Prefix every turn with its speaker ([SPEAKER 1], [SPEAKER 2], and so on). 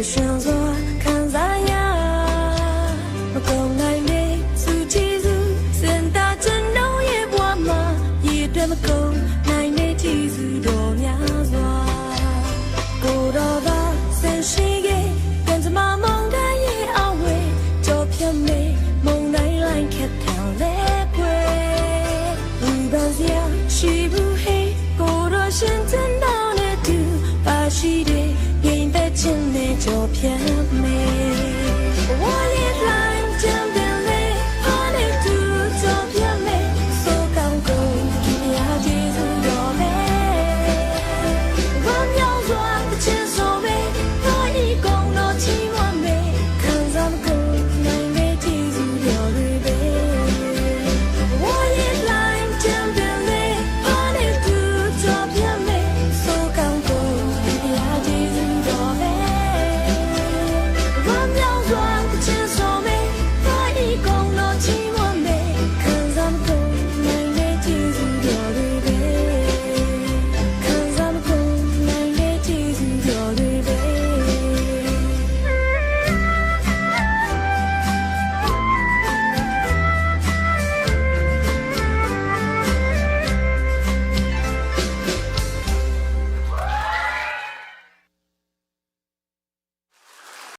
[SPEAKER 1] 选择看咋样？我够来没苏记住，现在真都也不嘛，也对么够来没记住多များစွာကိုတော်သာဆန်ရှိခဲ့ပြန်စမမုန်တိုင်းရဲ့အဝေးကြောဖြတ်မေမုန်တိုင်းလိုက်ခက်ထောင်လဲခွေဘူပန်းစရာရှိဘူးဟေးကိုတော်ရှင်တင်တော်နဲ့တူပါရှိတဲ့ငိမ့်သက်ခြင်းနဲ့ကြောဖြတ်